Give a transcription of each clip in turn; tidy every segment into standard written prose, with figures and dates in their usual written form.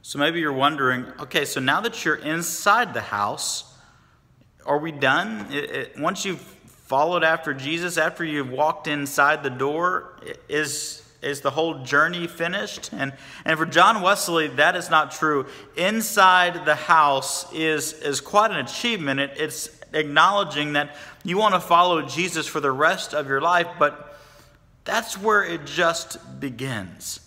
So maybe you're wondering, okay, so now that you're inside the house, are we done? Once you've followed after Jesus, after you've walked inside the door, is the whole journey finished? And for John Wesley, that is not true. Inside the house is quite an achievement. It's acknowledging that you want to follow Jesus for the rest of your life, but that's where it just begins.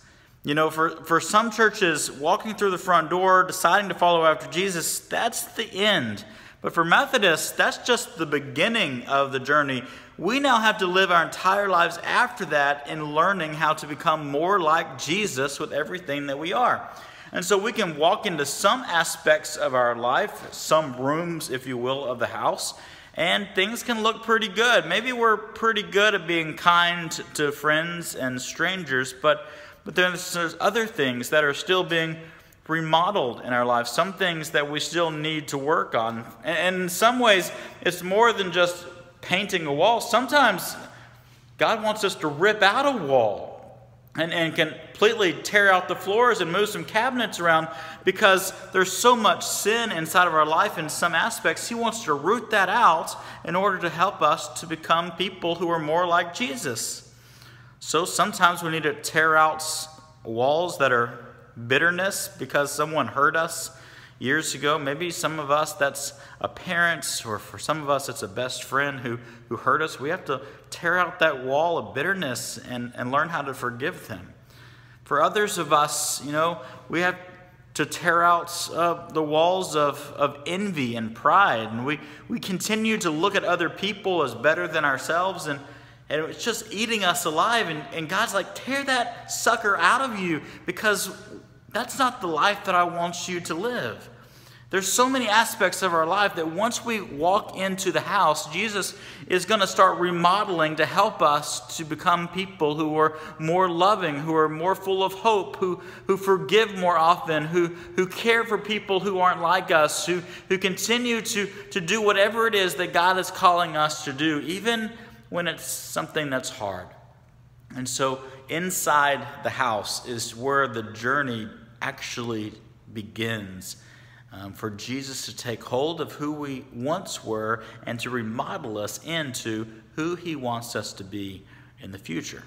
You know, for some churches, walking through the front door, deciding to follow after Jesus, that's the end. But for Methodists, that's just the beginning of the journey. We now have to live our entire lives after that in learning how to become more like Jesus with everything that we are. And so we can walk into some aspects of our life, some rooms, if you will, of the house, and things can look pretty good. Maybe we're pretty good at being kind to friends and strangers, but there's other things that are still being remodeled in our lives, some things that we still need to work on. And in some ways, it's more than just painting a wall. Sometimes God wants us to rip out a wall and completely tear out the floors and move some cabinets around because there's so much sin inside of our life in some aspects. He wants to root that out in order to help us to become people who are more like Jesus. So sometimes we need to tear out walls that are bitterness because someone hurt us years ago. Maybe some of us, that's a parent, or for some of us, it's a best friend who hurt us. We have to tear out that wall of bitterness and learn how to forgive them. For others of us, you know, we have to tear out the walls of envy and pride. And we continue to look at other people as better than ourselves, and it's just eating us alive. And God's like, tear that sucker out of you, because that's not the life that I want you to live. There's so many aspects of our life that once we walk into the house, Jesus is going to start remodeling to help us to become people who are more loving, who are more full of hope, who forgive more often, who care for people who aren't like us, who continue to do whatever it is that God is calling us to do, even when it's something that's hard. And so inside the house is where the journey actually begins, for Jesus to take hold of who we once were and to remodel us into who he wants us to be in the future.